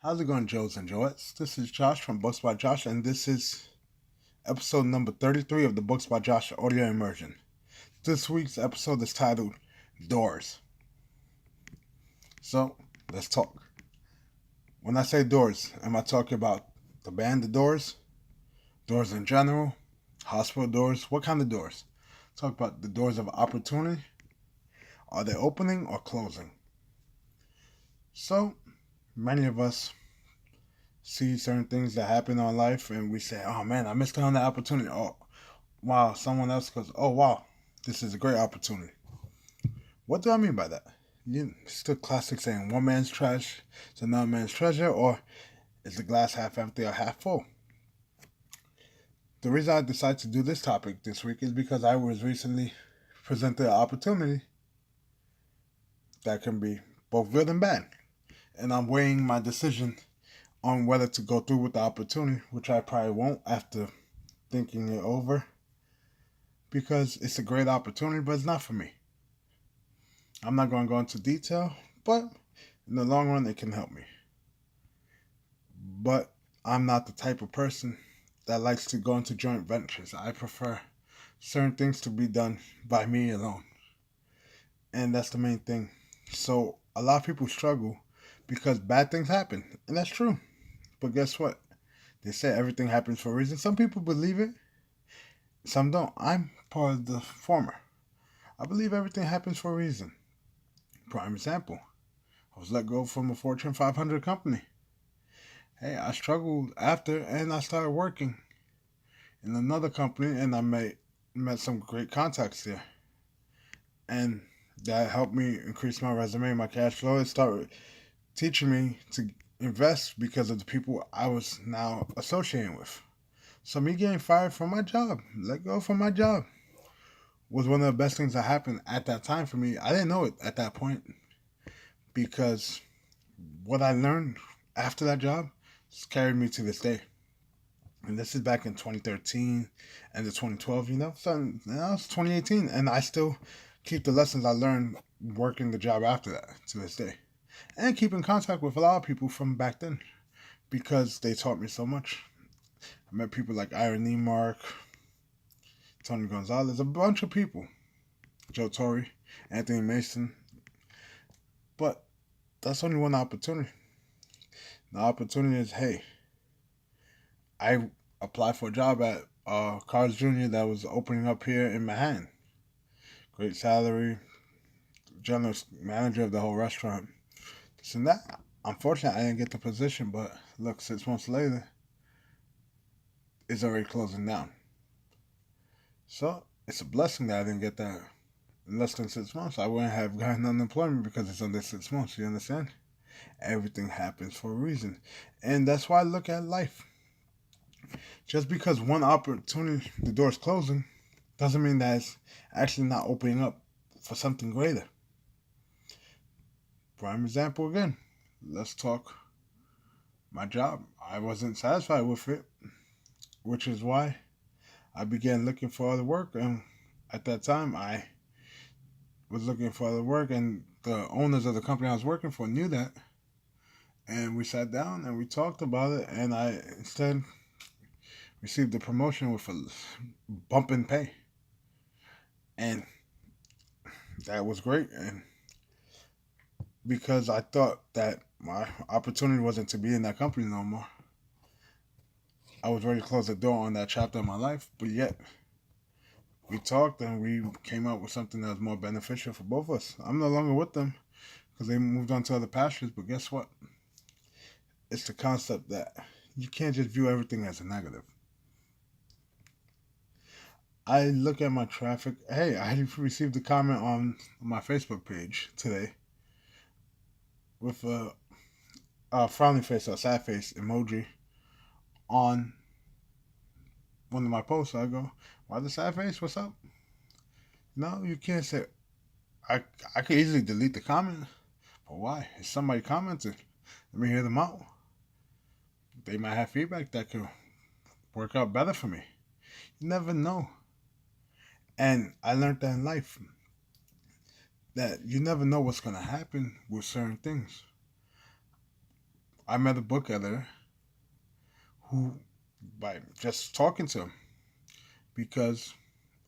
How's it going, Joes and Joettes? This is Josh from Books by Josh, and this is episode number 33 of the Books by Josh audio immersion. This week's episode is titled Doors. So, let's talk. When I say doors, am I talking about the band, the Doors? Doors in general? Hospital doors? What kind of doors? Talk about the doors of opportunity. Are they opening or closing? So, many of us see certain things that happen in our life and we say, oh man, I missed out on that opportunity. Oh, wow, someone else goes, oh wow, this is a great opportunity. What do I mean by that? It's the classic saying, one man's trash is another man's treasure, or is the glass half empty or half full? The reason I decided to do this topic this week is because I was recently presented an opportunity that can be both good and bad. And I'm weighing my decision on whether to go through with the opportunity, which I probably won't after thinking it over, because it's a great opportunity, but it's not for me. I'm not going to go into detail, but in the long run, it can help me. But I'm not the type of person that likes to go into joint ventures. I prefer certain things to be done by me alone. And that's the main thing. So a lot of people struggle because bad things happen. And that's true. But guess what? They say everything happens for a reason. Some people believe it, some don't. I'm part of the former. I believe everything happens for a reason. Prime example, I was let go from a Fortune 500 company. Hey, I struggled after and I started working in another company and I met some great contacts there. And that helped me increase my resume, my cash flow. It started teaching me to invest because of the people I was now associating with. So me getting fired from my job, let go from my job, was one of the best things that happened at that time for me. I didn't know it at that point because what I learned after that job has carried me to this day. And this is back in 2013 and the 2012, So now it's 2018, and I still keep the lessons I learned working the job after that to this day. And keep in contact with a lot of people from back then because they taught me so much. I met people like Ira Mark, Tony Gonzalez, a bunch of people, Joe Torre, Anthony Mason. But that's only one opportunity. The opportunity is, hey, I applied for a job at Carl's Jr. that was opening up here in Manhattan. Great salary, general manager of the whole restaurant. This and that. Unfortunately, I didn't get the position, but look, 6 months later, it's already closing down. So it's a blessing that I didn't get that in less than 6 months. I wouldn't have gotten unemployment because it's under 6 months. You understand? Everything happens for a reason. And that's why I look at life. Just because one opportunity, the door's closing, doesn't mean that it's actually not opening up for something greater. Prime example again. Let's talk my job. I wasn't satisfied with it, which is why I began looking for other work. And at that time, I was looking for other work, and the owners of the company I was working for knew that. And we sat down and we talked about it, and I instead received a promotion with a bump in pay. And that was great. And because I thought that my opportunity wasn't to be in that company no more, I was ready to close the door on that chapter of my life. But yet, we talked and we came up with something that was more beneficial for both of us. I'm no longer with them because they moved on to other pastures. But guess what? It's the concept that you can't just view everything as a negative. I look at my traffic. Hey, I received a comment on my Facebook page today with a frowny face or sad face emoji on one of my posts. I go, "Why the sad face? What's up?" No, you can't say. I I could easily delete the comment, but why? If somebody commented, let me hear them out. They might have feedback that could work out better for me. You never know. And I learned that in life that you never know what's gonna happen with certain things. I met a book editor who, by just talking to him, because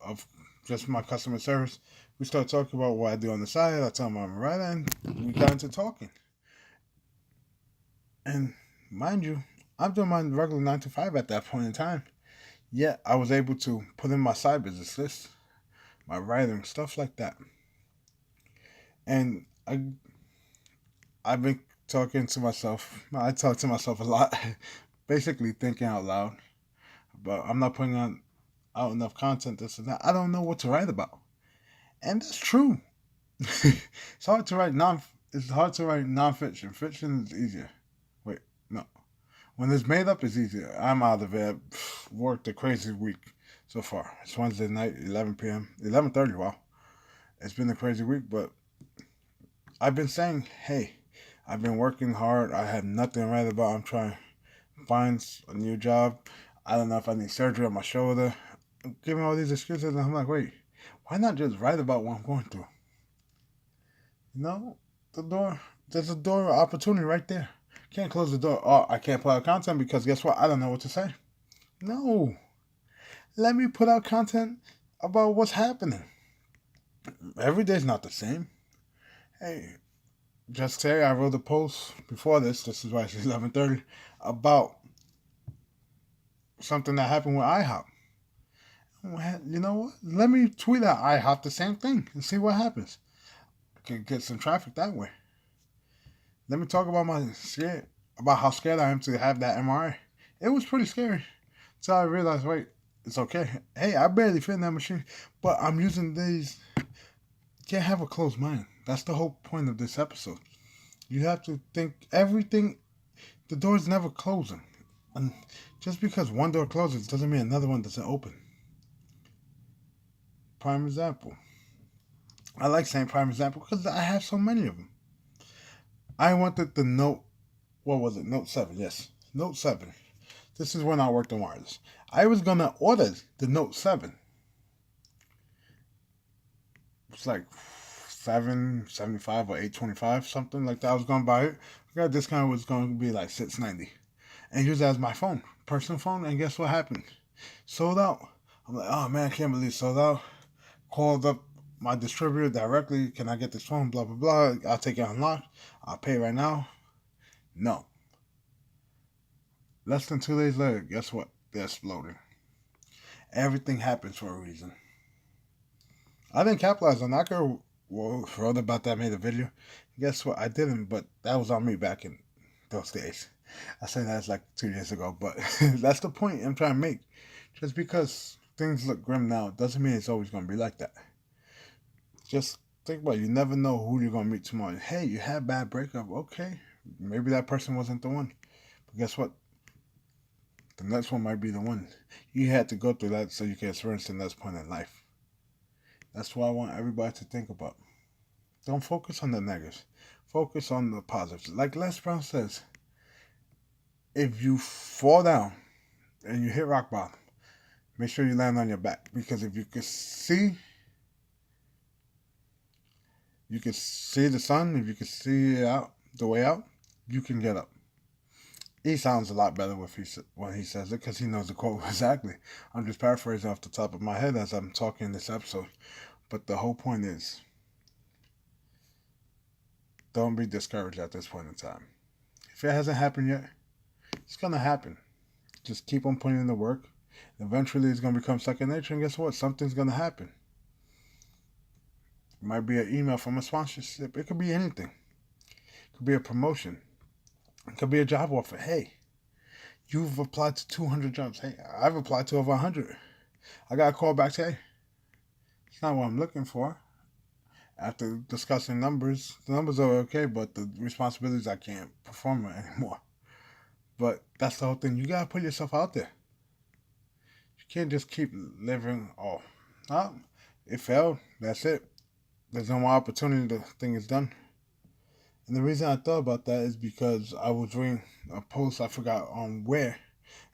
of just my customer service, we started talking about what I do on the side. I told him I'm a writer, and we got into talking. And mind you, I'm doing my regular 9 to 5 at that point in time. Yet I was able to put in my side business list, my writing, stuff like that. And I've been talking to myself. I talk to myself a lot, basically thinking out loud. But I'm not putting out enough content. This and that. I don't know what to write about, and that's true. It's hard to write non. It's hard to write nonfiction. Fiction is easier. Wait, no. When it's made up, it's easier. I'm out of it. Worked a crazy week so far. It's Wednesday night, 11 p.m. 11:30. Wow, it's been a crazy week, but I've been saying, hey, I've been working hard. I have nothing to write about. I'm trying to find a new job. I don't know if I need surgery on my shoulder. I'm giving all these excuses, and I'm like, wait, why not just write about what I'm going through? You know, the door. There's a door of opportunity right there. Can't close the door. Oh, I can't put out content because guess what? I don't know what to say. No. Let me put out content about what's happening. Every day's not the same. Hey, just today I wrote a post before this. This is why it's 11:30 about something that happened with IHOP. You know what? Let me tweet at IHOP the same thing and see what happens. I can get some traffic that way. Let me talk about about how scared I am to have that MRI. It was pretty scary. So I realized, wait, it's okay. Hey, I barely fit in that machine, but I'm using these. You can't have a closed mind. That's the whole point of this episode. You have to think everything. The door's never closing. And just because one door closes doesn't mean another one doesn't open. Prime example. I like saying prime example because I have so many of them. I wanted the Note, what was it? Note 7, yes. Note 7. This is when I worked on wireless. I was going to order the Note 7. It's like $775 or $825, something like that. I was going to buy it. I got a discount. It was going to be like $690. And use it as my phone, personal phone. And guess what happened? Sold out. I'm like, oh man, I can't believe it sold out. Called up my distributor directly. Can I get this phone? Blah, blah, blah. I'll take it unlocked. I'll pay right now. No. Less than 2 days later, guess what? They're exploding. Everything happens for a reason. I didn't capitalize on that. I could wrote about that, made a video. Guess what? I didn't, but that was on me back in those days. I say that's like 2 years ago, but that's the point I'm trying to make. Just because things look grim now doesn't mean it's always going to be like that. Just think about it. You never know who you're going to meet tomorrow. Hey, you had a bad breakup. Okay, maybe that person wasn't the one. But guess what? The next one might be the one. You had to go through that so you can experience the next point in life. That's what I want everybody to think about. Don't focus on the negatives. Focus on the positives. Like Les Brown says, if you fall down and you hit rock bottom, make sure you land on your back. Because if you can see the sun, if you can see the way out, you can get up. He sounds a lot better when he says it because he knows the quote exactly. I'm just paraphrasing off the top of my head as I'm talking in this episode. But the whole point is, don't be discouraged at this point in time. If it hasn't happened yet, it's going to happen. Just keep on putting in the work. Eventually, it's going to become second nature. And guess what? Something's going to happen. It might be an email from a sponsorship. It could be anything. It could be a promotion. It could be a job offer. Hey, you've applied to 200 jobs. Hey, I've applied to over 100. I got a call back. Hey, it's not what I'm looking for. After discussing numbers, the numbers are okay, but the responsibilities I can't perform anymore. But that's the whole thing. You gotta put yourself out there. You can't just keep living. Oh, it failed. That's it. There's no more opportunity. The thing is done. And the reason I thought about that is because I was reading a post, I forgot on where,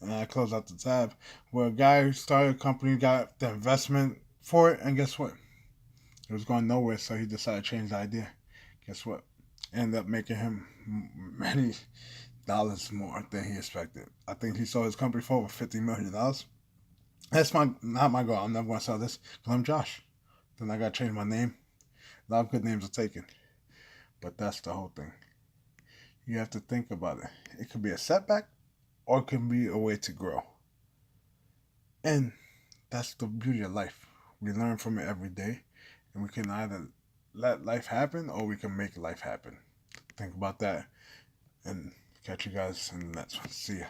and I closed out the tab, where a guy started a company, got the investment for it, and guess what? It was going nowhere, so he decided to change the idea. Guess what? Ended up making him many more than he expected. I think he sold his company for over $50 million. That's not my goal. I'm never gonna sell this because I'm Josh. Then I gotta change my name. A lot of good names are taken, but that's the whole thing. You have to think about it. It could be a setback, or it can be a way to grow. And that's the beauty of life. We learn from it every day, and we can either let life happen or we can make life happen. Think about that, and catch you guys in the next one. See ya.